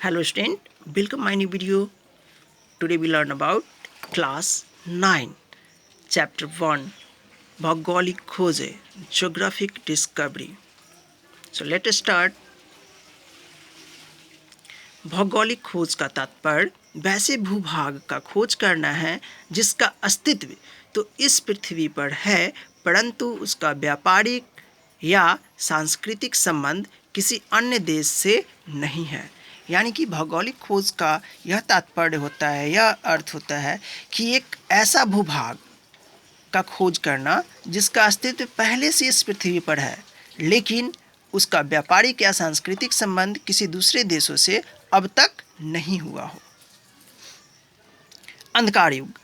Hello student, welcome my new video. Today we learn about class 9, chapter 1, Bhaugolic खोजे, geographic discovery. So let us start. भौगोलिक खोज का तात्पर्य वैसे भूभाग का खोज करना है जिसका अस्तित्व तो इस पृथ्वी पर है, परंतु उसका व्यापारिक या सांस्कृतिक संबंध किसी अन्य देश से नहीं है। यानी कि भौगोलिक खोज का यह तात्पर्य होता है, यह अर्थ होता है कि एक ऐसा भूभाग का खोज करना जिसका अस्तित्व पहले से इस पृथ्वी पर है, लेकिन उसका व्यापारिक या सांस्कृतिक संबंध किसी दूसरे देशों से अब तक नहीं हुआ हो। अंधकार युग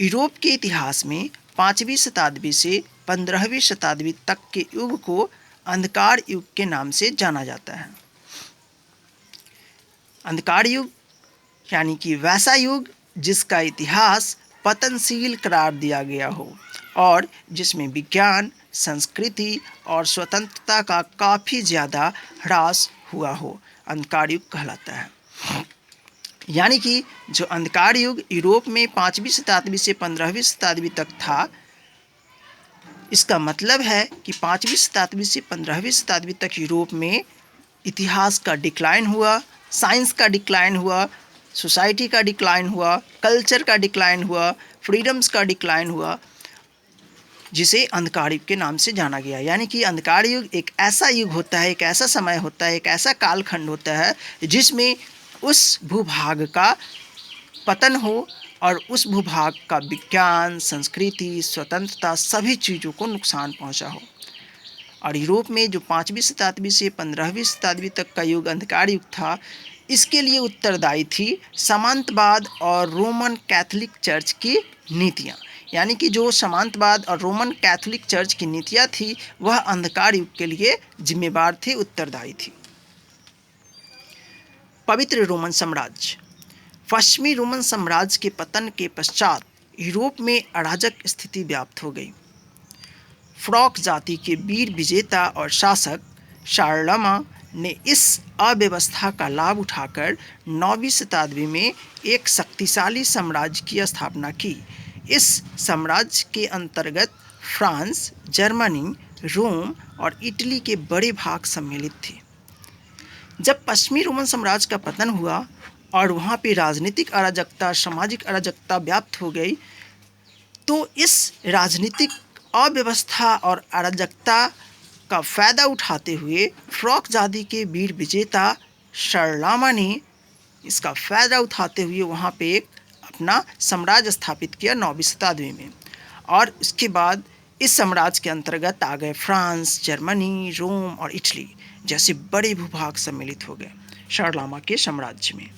यूरोप के इतिहास में 5वीं शताब्दी से 15वीं शताब्दी तक के युग को अंधकार युग के नाम से जाना जाता है। अंधकार युग यानी कि वैसा युग जिसका इतिहास पतनशील करार दिया गया हो और जिसमें विज्ञान, संस्कृति और स्वतंत्रता का काफ़ी ज़्यादा ह्रास हुआ हो, अंधकार युग कहलाता है। यानी कि जो अंधकार युग यूरोप में 5वीं शताब्दी से 15वीं शताब्दी तक था, इसका मतलब है कि 5वीं शताब्दी से 15वीं शताब्दी तक यूरोप में इतिहास का डिक्लाइन हुआ, साइंस का डिक्लाइन हुआ, सोसाइटी का डिक्लाइन हुआ, कल्चर का डिक्लाइन हुआ, फ्रीडम्स का डिक्लाइन हुआ, जिसे अंधकार युग के नाम से जाना गया। यानी कि अंधकार युग एक ऐसा युग होता है, एक ऐसा समय होता है, एक ऐसा कालखंड होता है जिसमें उस भूभाग का पतन हो और उस भूभाग का विज्ञान, संस्कृति, स्वतंत्रता सभी चीज़ों को नुकसान पहुंचा हो। और यूरोप में जो 5वीं शताब्दी से 15वीं शताब्दी तक का युग अंधकार युग था, इसके लिए उत्तरदायी थी सामंतवाद और रोमन कैथोलिक चर्च की नीतियाँ। यानी कि जो सामंतवाद और रोमन कैथोलिक चर्च की नीतियाँ थी, वह अंधकार युग के लिए जिम्मेवार थी, उत्तरदायी थी। पवित्र रोमन साम्राज्य पश्चिमी रोमन साम्राज्य के पतन के पश्चात यूरोप में अराजक स्थिति व्याप्त हो गई। फ्रॉक जाति के वीर विजेता और शासक शारलमा ने इस अव्यवस्था का लाभ उठाकर 9वीं शताब्दी में एक शक्तिशाली साम्राज्य की स्थापना की। इस साम्राज्य के अंतर्गत फ्रांस, जर्मनी, रोम और इटली के बड़े भाग सम्मिलित थे। जब पश्चिमी रोमन साम्राज्य का पतन हुआ और वहाँ पे राजनीतिक अराजकता, सामाजिक अराजकता व्याप्त हो गई, तो इस राजनीतिक अव्यवस्था और अराजकता का फ़ायदा उठाते हुए फ्रॉक जाति के वीर विजेता शारलमा ने इसका फ़ायदा उठाते हुए वहाँ पे एक अपना साम्राज्य स्थापित किया 9वीं शताब्दी में। और इसके बाद इस साम्राज्य के अंतर्गत आ गए फ्रांस, जर्मनी, रोम और इटली जैसे बड़े भूभाग सम्मिलित हो गए शारलमा के साम्राज्य में।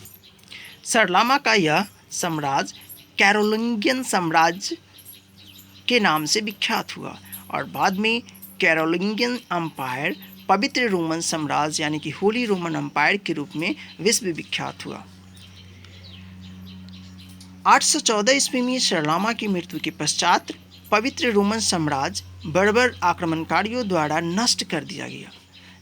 शारलमा का यह साम्राज्य कैरोलिंगियन साम्राज्य के नाम से विख्यात हुआ और बाद में कैरोलिंगियन एम्पायर पवित्र रोमन साम्राज्य यानी कि होली रोमन एम्पायर के रूप में विश्व विख्यात हुआ। 814 ईस्वी में शारलमा की मृत्यु के पश्चात पवित्र रोमन साम्राज्य बर्बर आक्रमणकारियों द्वारा नष्ट कर दिया गया।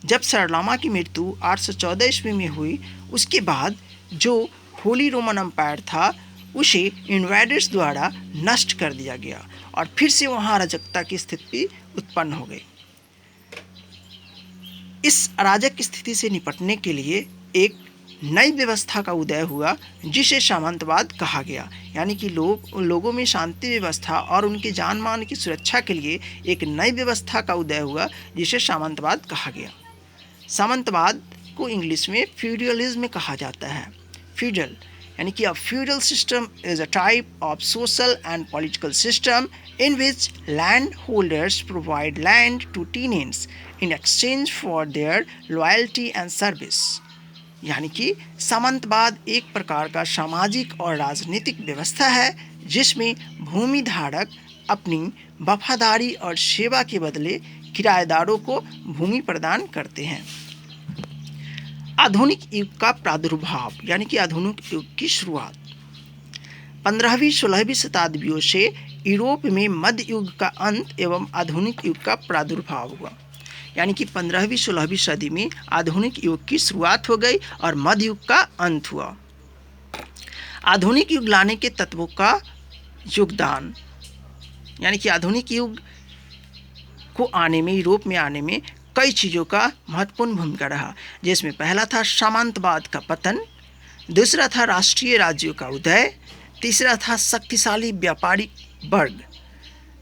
जब शारलमा की मृत्यु 814 ईस्वी में हुई, उसके बाद जो होली रोमन एम्पायर था उसे इन्वेडर्स द्वारा नष्ट कर दिया गया और फिर से वहाँ अराजकता की स्थिति उत्पन्न हो गई। इस अराजक स्थिति से निपटने के लिए एक नई व्यवस्था का उदय हुआ जिसे सामंतवाद कहा गया। यानी कि लोगों में शांति व्यवस्था और उनके जान मान की सुरक्षा के लिए एक नई व्यवस्था का उदय हुआ जिसे सामंतवाद कहा गया। सामंतवाद को इंग्लिश में फ्यूडलिज्म कहा जाता है। फ्यूडल यानी कि a feudal system is a type of social and political system in which landholders provide land to tenants in exchange for their loyalty and service। यानी कि सामंतवाद एक प्रकार का सामाजिक और राजनीतिक व्यवस्था है जिसमें भूमि धारक अपनी वफादारी और सेवा के बदले किराएदारों को भूमि प्रदान करते हैं। आधुनिक युग का प्रादुर्भाव यानी कि आधुनिक युग की शुरुआत 15वीं 16वीं शताब्दियों से यूरोप में मध्य युग का अंत एवं आधुनिक युग का प्रादुर्भाव हुआ। यानी कि 15वीं-16वीं सदी में आधुनिक युग की शुरुआत हो गई और मध्य युग का अंत हुआ। आधुनिक युग लाने के तत्वों का योगदान, यानी कि आधुनिक युग को आने में, यूरोप में आने में कई चीज़ों का महत्वपूर्ण भूमिका रहा, जिसमें पहला था सामंतवाद का पतन, दूसरा था राष्ट्रीय राज्यों का उदय, तीसरा था शक्तिशाली व्यापारिक वर्ग,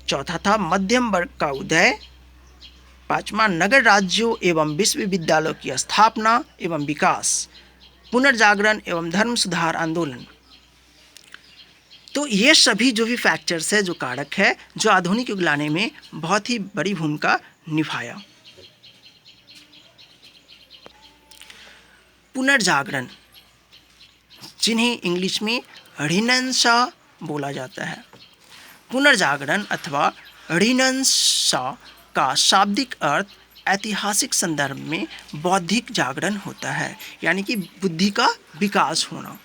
चौथा था मध्यम वर्ग का उदय, पांचवा नगर राज्यों एवं विश्वविद्यालयों की स्थापना एवं विकास, पुनर्जागरण एवं धर्म सुधार आंदोलन। तो ये सभी जो भी फैक्टर्स है, जो कारक है, जो आधुनिक युग लाने में बहुत ही बड़ी भूमिका निभाया। पुनर्जागरण, जिन्हें इंग्लिश में रिनेसां बोला जाता है। पुनर्जागरण अथवा रिनेसां का शाब्दिक अर्थ ऐतिहासिक संदर्भ में बौद्धिक जागरण होता है, यानी कि बुद्धि का विकास होना।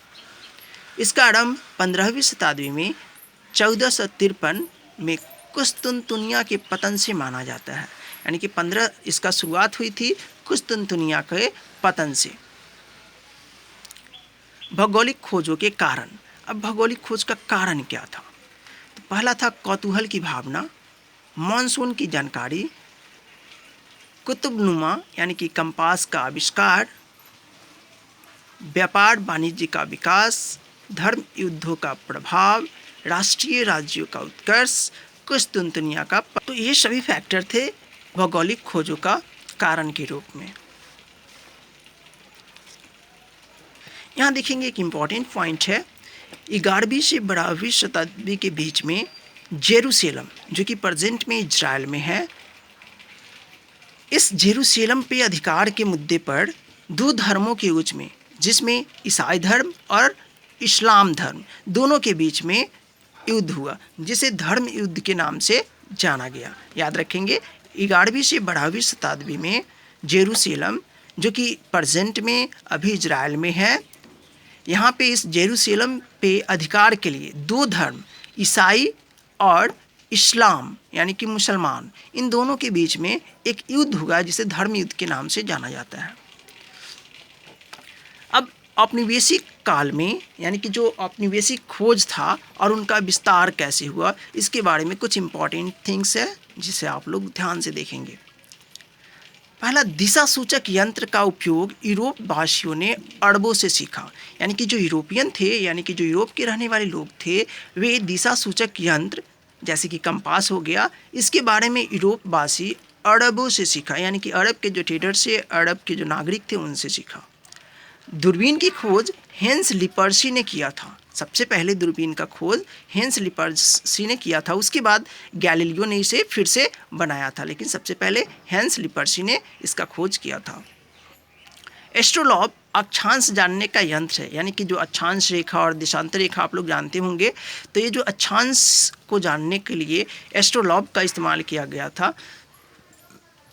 इसका आरंभ 15वीं शताब्दी में 1453 में कुस्तुनतुनिया के पतन से माना जाता है, यानी कि इसका शुरुआत हुई थी कुस्तुनतुनिया के पतन से। भौगोलिक खोजों के कारण, अब भौगोलिक खोज का कारण क्या था? तो पहला था कौतूहल की भावना, मॉनसून की जानकारी, कुतुबनुमा यानी कि कंपास का आविष्कार, व्यापार वाणिज्य का विकास, धर्म युद्धों का प्रभाव, राष्ट्रीय राज्यों का उत्कर्ष, कुस्तुनतुनिया का। तो ये सभी फैक्टर थे भौगोलिक खोजों का कारण के रूप में। यहाँ देखेंगे एक इम्पॉर्टेंट पॉइंट है, 11वीं से 12वीं शताब्दी के बीच में जेरूशलेम, जो कि प्रेजेंट में इजराइल में है, इस जेरूशलेम पे अधिकार के मुद्दे पर दो धर्मों के बीच में, जिसमें ईसाई धर्म और इस्लाम धर्म दोनों के बीच में युद्ध हुआ, जिसे धर्म युद्ध के नाम से जाना गया। याद रखेंगे 11वीं से 12वीं शताब्दी में जेरूशलेम, जो कि प्रेजेंट में अभी इजराइल में है, यहाँ पे इस जेरूशलेम पे अधिकार के लिए दो धर्म, ईसाई और इस्लाम यानी कि मुसलमान, इन दोनों के बीच में एक युद्ध हुआ, जिसे धर्म युद्ध के नाम से जाना जाता है। अब औपनिवेशिक काल में, यानी कि जो औपनिवेशिक खोज था और उनका विस्तार कैसे हुआ, इसके बारे में कुछ इम्पॉर्टेंट थिंग्स है, जिसे आप लोग ध्यान से देखेंगे। पहला, दिशा सूचक यंत्र का उपयोग यूरोप वासियों ने अरबों से सीखा, यानी कि जो यूरोपियन थे, यानी कि जो यूरोप के रहने वाले लोग थे, वे दिशा सूचक यंत्र जैसे कि कंपास हो गया, इसके बारे में यूरोप वासी अरबों से सीखा, यानी कि अरब के जो ट्रेडर से, अरब के जो नागरिक थे, उनसे सीखा। दूरबीन की खोज हेंस लिपर्सी ने किया था। सबसे पहले दूरबीन का खोज हेंस लिपर्सी ने किया था, उसके बाद गैलीलियो ने इसे फिर से बनाया था, लेकिन सबसे पहले हेंस लिपर्सी ने इसका खोज किया था। एस्ट्रोलॉब अक्षांश जानने का यंत्र है, यानी कि जो अक्षांश रेखा और देशांतर रेखा आप लोग जानते होंगे, तो ये जो अक्षांश को जानने के लिए एस्ट्रोलॉब का इस्तेमाल किया गया था।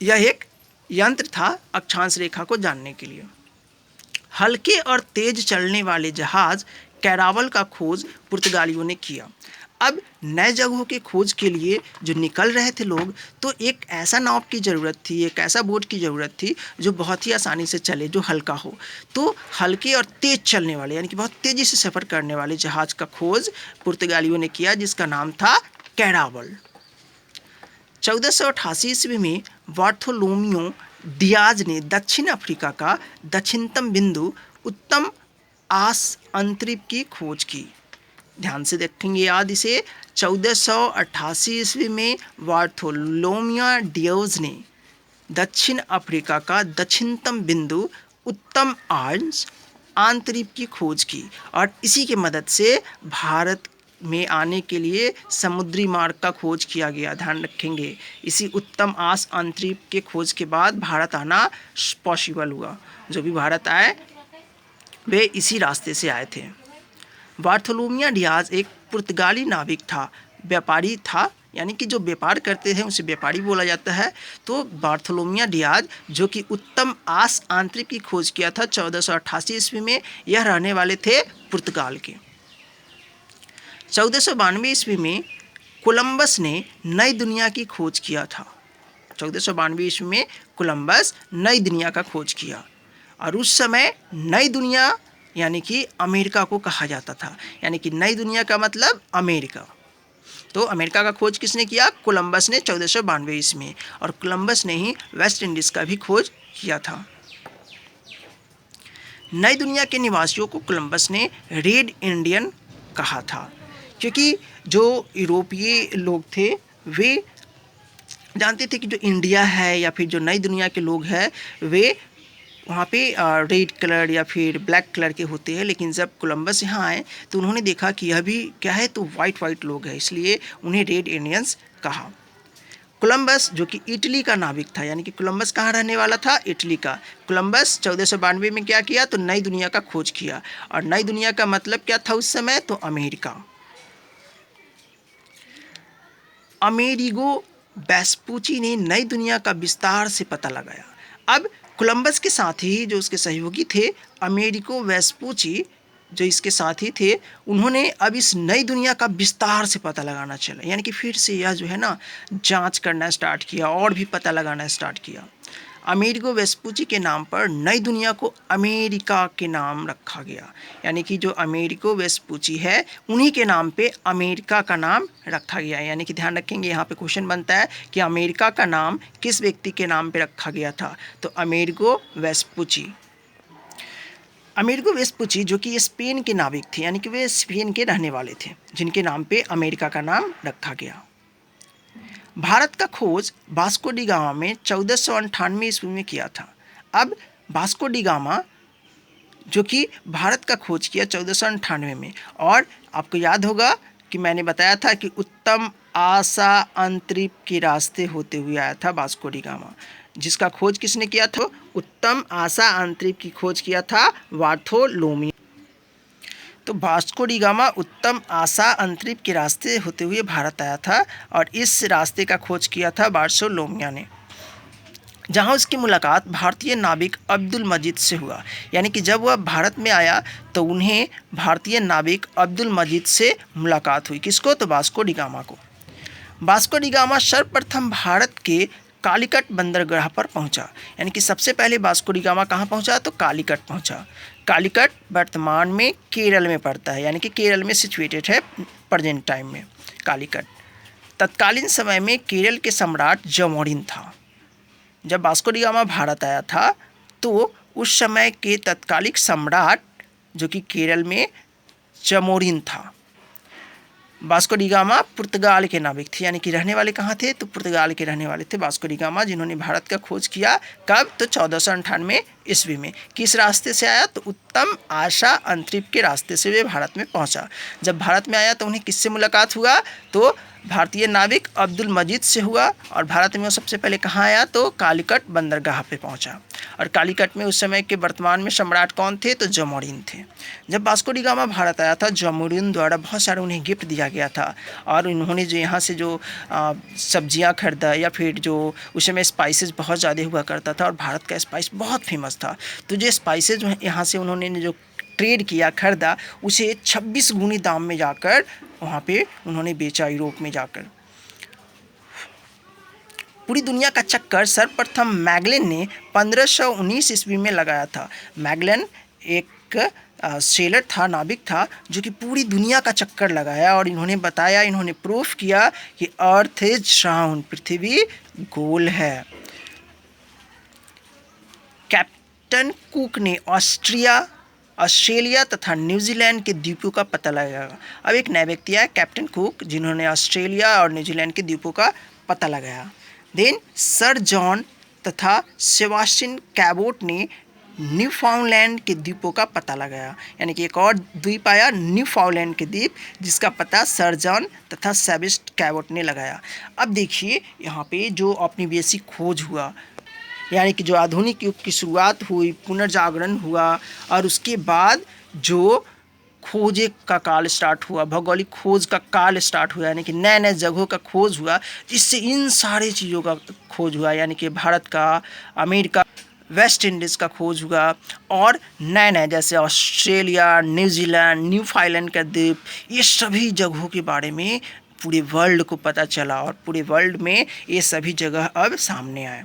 यह एक यंत्र था अक्षांश रेखा को जानने के लिए। हल्के और तेज चलने वाले जहाज कैरावल का खोज पुर्तगालियों ने किया। अब नए जगहों के खोज के लिए जो निकल रहे थे लोग, तो एक ऐसा नाव की ज़रूरत थी, एक ऐसा बोट की ज़रूरत थी जो बहुत ही आसानी से चले, जो हल्का हो। तो हल्के और तेज चलने वाले, यानी कि बहुत तेज़ी से सफ़र करने वाले जहाज़ का खोज पुर्तगालियों ने किया, जिसका नाम था कैरावल। 1488 ईस्वी में बार्थोलोमियो डियाज ने दक्षिण अफ्रीका का दक्षिणतम बिंदु उत्तम आस अंतरिप की खोज की। ध्यान से देखेंगे याद इसे, 1488 ईस्वी में बार्थोलोमियो डियाज ने दक्षिण अफ्रीका का दक्षिणतम बिंदु उत्तम आस अंतरिप की खोज की, और इसी की मदद से भारत में आने के लिए समुद्री मार्ग का खोज किया गया। ध्यान रखेंगे, इसी उत्तम आस अंतरिप के खोज के बाद भारत आना पॉसिबल हुआ। जो भी भारत आए वे इसी रास्ते से आए थे। बार्थोलोमियो डियाज एक पुर्तगाली नाविक था, व्यापारी था, यानी कि जो व्यापार करते हैं उसे व्यापारी बोला जाता है। तो बार्थोलोमियो डियाज, जो कि उत्तम आस आंतरिक की खोज किया था 1488 ईस्वी में, यह रहने वाले थे पुर्तगाल के। 1492 ईस्वी में कोलंबस ने नई दुनिया की खोज किया था। 1492 ईस्वी में कोलंबस नई दुनिया का खोज किया। और उस समय नई दुनिया यानी कि अमेरिका को कहा जाता था, यानी कि नई दुनिया का मतलब अमेरिका। तो अमेरिका का खोज किसने किया? कोलंबस ने 1492 ईस्वी में। और कोलंबस ने ही वेस्ट इंडीज़ का भी खोज किया था। नई दुनिया के निवासियों को कोलंबस ने रेड इंडियन कहा था, क्योंकि जो यूरोपीय लोग थे वे जानते थे कि जो इंडिया है या फिर जो नई दुनिया के लोग हैं वे वहाँ पे रेड कलर या फिर ब्लैक कलर के होते हैं, लेकिन जब कोलंबस यहाँ आए तो उन्होंने देखा कि यह भी क्या है, तो वाइट लोग हैं, इसलिए उन्हें रेड इंडियंस कहा। कोलंबस जो कि इटली का नाविक था, यानी कि कोलंबस कहाँ रहने वाला था? इटली का। कोलंबस 1492 में क्या किया? तो नई दुनिया का खोज किया। और नई दुनिया का मतलब क्या था उस समय? तो अमेरिका। अमेरिगो वेस्पुची ने नई दुनिया का विस्तार से पता लगाया। अब कोलंबस के साथ ही जो उसके सहयोगी थे अमेरिगो वेस्पुची, जो इसके साथी थे, उन्होंने अब इस नई दुनिया का विस्तार से पता लगाना चला, यानी कि फिर से यह जो है ना जांच करना स्टार्ट किया और भी पता लगाना स्टार्ट किया। अमेरिगो वेस्पुची के नाम पर नई दुनिया को अमेरिका के नाम रखा गया, यानी कि जो अमेरिगो वेस्पुची है उन्हीं के नाम पे अमेरिका का नाम रखा गया। यानी कि ध्यान रखेंगे, यहाँ पे क्वेश्चन बनता है कि अमेरिका का नाम किस व्यक्ति के नाम पे रखा गया था? तो अमेरिगो वेस्पुची। अमेरिगो वेस्पुची जो कि स्पेन के नाविक थे, यानी कि वे स्पेन के रहने वाले थे, जिनके नाम पे अमेरिका का नाम रखा गया। भारत का खोज वास्को डी गामा में 1498 ईस्वी में किया था। अब वास्को डी गामा जो कि भारत का खोज किया 1498 में, और आपको याद होगा कि मैंने बताया था कि उत्तम आशा अंतरिप के रास्ते होते हुए आया था वास्को डी गामा, जिसका खोज किसने किया था? उत्तम आशा अंतरिप की खोज किया था बार्थोलोमियो। तो वास्को डी गामा उत्तम आशा अंतरिप के रास्ते होते हुए भारत आया था, और इस रास्ते का खोज किया था बार्थोलोमियो ने, जहां उसकी मुलाकात भारतीय नाविक अब्दुल मजीद से हुआ। यानी कि जब वह भारत में आया तो उन्हें भारतीय नाविक अब्दुल मजीद से मुलाकात हुई। किसको? तो वास्को डी गामा को। वास्को डी गामा सर्वप्रथम भारत के कालीकट बंदरगाह पर पहुंचा, यानी कि सबसे पहले वास्को डी गामा कहाँ पहुंचा? तो कालीकट पहुंचा। कालीकट वर्तमान में केरल में पड़ता है, यानी कि केरल में सिचुएटेड है प्रेजेंट टाइम में कालीकट। तत्कालीन समय में केरल के सम्राट जमोरिन था। जब वास्को डी गामा भारत आया था तो उस समय के तत्कालिक सम्राट जो कि केरल में जमोरिन था। वास्को डी गामा पुर्तगाल के नाविक थे, यानी कि रहने वाले कहाँ थे? तो पुर्तगाल के रहने वाले थे वास्को डी गामा, जिन्होंने भारत का खोज किया। कब? तो 1498 ईस्वी में। किस रास्ते से आया? तो उत्तम आशा अंतरिप के रास्ते से वे भारत में पहुंचा। जब भारत में आया तो उन्हें किससे मुलाकात हुआ? तो भारतीय नाविक अब्दुल मजीद से हुआ। और भारत में वो सबसे पहले कहाँ आया? तो कालीकट बंदरगाह पे पहुंचा। और कालीकट में उस समय के वर्तमान में सम्राट कौन थे? तो जमोरिन थे। जब वास्को डी गामा भारत आया था, जमोरिन द्वारा बहुत सारे उन्हें गिफ्ट दिया गया था, और उन्होंने जो यहाँ से जो सब्जियाँ खरीदा, या फिर जो उस समय स्पाइसेस बहुत ज़्यादा हुआ करता था, और भारत का स्पाइस बहुत फेमस था, तो जो स्पाइसेस यहाँ से उन्होंने जो ट्रेड किया, खरीदा, उसे 26 गुनी दाम में जाकर वहाँ पे उन्होंने बेचा यूरोप में जाकर। पूरी दुनिया का चक्कर सर्वप्रथम मैगलन ने 1519 ईस्वी में लगाया था। मैगलन एक सेलर था, नाविक था, जो कि पूरी दुनिया का चक्कर लगाया, और इन्होंने बताया, इन्होंने प्रूफ किया कि अर्थ इज राउंड, पृथ्वी गोल है। कैप्टन कुक ने ऑस्ट्रेलिया तथा न्यूजीलैंड के द्वीपों का पता लगाया। अब एक नया व्यक्ति आया, कैप्टन कुक, जिन्होंने ऑस्ट्रेलिया और न्यूजीलैंड के द्वीपों का पता लगाया। देन सर जॉन तथा सेबास्टियन कैबोट ने न्यूफाउंडलैंड के द्वीपों का पता लगाया, यानी कि एक और द्वीप आया न्यूफाउंडलैंड के द्वीप, जिसका पता सर जॉन तथा सेबास्टियन कैबोट ने लगाया। अब देखिए यहाँ पे जो औपनिवेशिक खोज हुआ, यानी कि जो आधुनिक युग की शुरुआत हुई, पुनर्जागरण हुआ, और उसके बाद जो खोज का काल स्टार्ट हुआ, भौगोलिक खोज का काल स्टार्ट हुआ, यानी कि नए नए जगहों का खोज हुआ, जिससे इन सारी चीज़ों का खोज हुआ, यानी कि भारत का, अमेरिका, वेस्ट इंडीज़ का खोज हुआ, और नए नए जैसे ऑस्ट्रेलिया, न्यूजीलैंड, न्यूफाउंडलैंड का द्वीप, ये सभी जगहों के बारे में पूरे वर्ल्ड को पता चला और पूरे वर्ल्ड में ये सभी जगह अब सामने आए।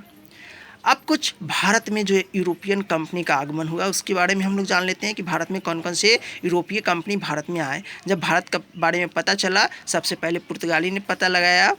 अब कुछ भारत में जो यूरोपियन कंपनी का आगमन हुआ उसके बारे में हम लोग जान लेते हैं कि भारत में कौन कौन से यूरोपीय कंपनी भारत में आए। जब भारत का बारे में पता चला, सबसे पहले पुर्तगाली ने पता लगाया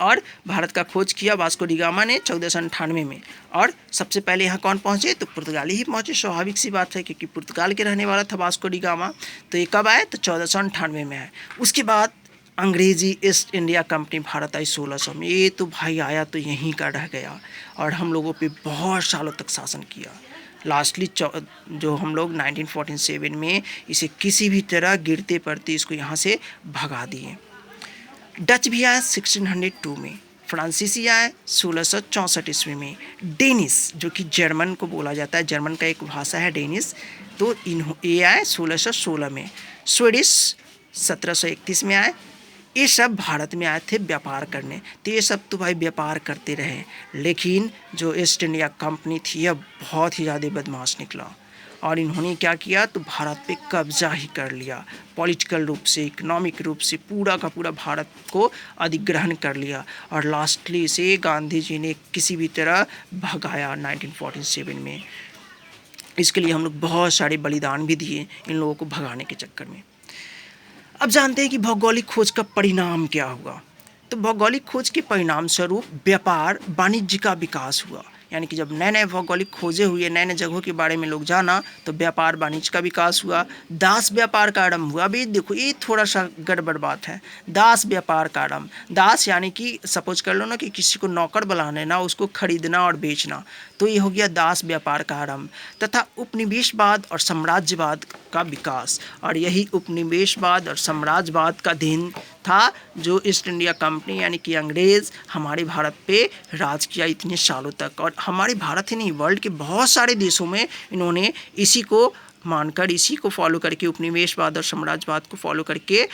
और भारत का खोज किया वास्को डी गामा ने 1498 में। और सबसे पहले यहाँ कौन पहुँचे, तो पुर्तगाली ही पहुँचे। स्वाभाविक सी बात है क्योंकि पुर्तगाल के रहने वाला था वास्को डी गामा। तो ये कब आए, तो 1498 में आए। उसके बाद अंग्रेज़ी ईस्ट इंडिया कंपनी भारत आई 1600 में। ये तो भाई आया तो यहीं का रह गया और हम लोगों पे बहुत सालों तक शासन किया। लास्टली जो हम लोग 1947 में इसे किसी भी तरह गिरते पड़ते इसको यहाँ से भगा दिए। डच भी आया 1602 में, फ्रांसीसी आए 1664 ईस्वी में, डेनिस जो कि जर्मन को बोला जाता है, जर्मन का एक भाषा है डेनिस, तो ये आए 1616 में, स्वीडिश 1731 में आए। ये सब भारत में आए थे व्यापार करने। तो ये सब तो भाई व्यापार करते रहे, लेकिन जो ईस्ट इंडिया कंपनी थी यह बहुत ही ज़्यादा बदमाश निकला और इन्होंने क्या किया, तो भारत पे कब्जा ही कर लिया। पॉलिटिकल रूप से, इकोनॉमिक रूप से पूरा का पूरा भारत को अधिग्रहण कर लिया और लास्टली से गांधी जी ने किसी भी तरह भगाया 1947 में। इसके लिए हम लोग बहुत सारे बलिदान भी दिए इन लोगों को भगाने के चक्कर में। अब जानते हैं कि भौगोलिक खोज का परिणाम क्या हुआ। तो भौगोलिक खोज के परिणाम स्वरूप व्यापार वाणिज्य का विकास हुआ। यानी कि जब नए नए भौगोलिक खोजें हुए, नए नए जगहों के बारे में लोग जाना, तो व्यापार वाणिज्य का विकास हुआ। दास व्यापार का आरंभ हुआ। अभी देखो ये थोड़ा सा गड़बड़ बात है। दास व्यापार का आरंभ, दास यानी कि सपोज कर लो ना कि किसी को नौकर बुलाना ना, उसको खरीदना और बेचना, तो ये हो गया दास व्यापार का आरंभ। तथा उपनिवेशवाद और साम्राज्यवाद का विकास, और यही उपनिवेशवाद और साम्राज्यवाद का देन था जो ईस्ट इंडिया कंपनी यानी कि अंग्रेज़ हमारे भारत पे राज किया इतने सालों तक। और हमारे भारत ही नहीं, वर्ल्ड के बहुत सारे देशों में इन्होंने इसी को मानकर, इसी को फॉलो करके, उपनिवेशवाद और साम्राज्यवाद को फॉलो करके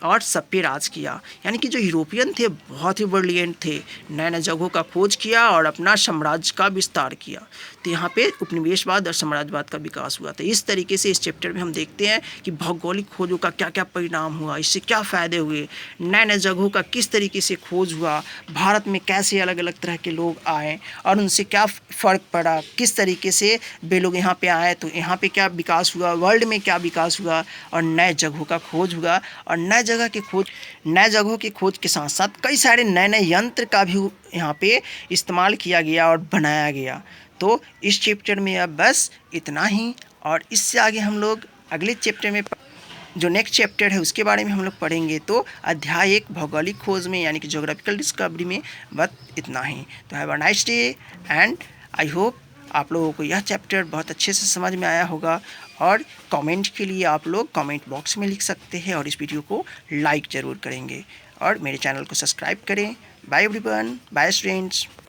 और सब पे राज किया। यानी कि जो यूरोपियन थे बहुत ही ब्रिलियंट थे, नए नए जगहों का खोज किया और अपना साम्राज्य का विस्तार किया। तो यहाँ पे उपनिवेशवाद और साम्राज्यवाद का विकास हुआ। तो इस तरीके से इस चैप्टर में हम देखते हैं कि भौगोलिक खोजों का क्या क्या परिणाम हुआ, इससे क्या फ़ायदे हुए, नए नए जगहों का किस तरीके से खोज हुआ, भारत में कैसे अलग अलग तरह के लोग आए और उनसे क्या फ़र्क पड़ा, किस तरीके से वे लोग यहाँ पे आए तो यहाँ पे क्या विकास हुआ, वर्ल्ड में क्या विकास हुआ, और नए जगहों का खोज हुआ। और नए जगहों की खोज के साथ साथ कई सारे नए नए यंत्र का भी यहाँ पे इस्तेमाल किया गया और बनाया गया। तो इस चैप्टर में अब बस इतना ही, और इससे आगे हम लोग अगले चैप्टर में जो नेक्स्ट चैप्टर है उसके बारे में हम लोग पढ़ेंगे। तो अध्याय 1 भौगोलिक खोज में यानी कि ज्योग्राफिकल डिस्कवरी में बस इतना ही। तो have a nice day and I hope आप लोगों को यह चैप्टर बहुत अच्छे से समझ में आया होगा। और कमेंट के लिए आप लोग कमेंट बॉक्स में लिख सकते हैं और इस वीडियो को लाइक ज़रूर करेंगे और मेरे चैनल को सब्सक्राइब करें। Bye everyone, bye students.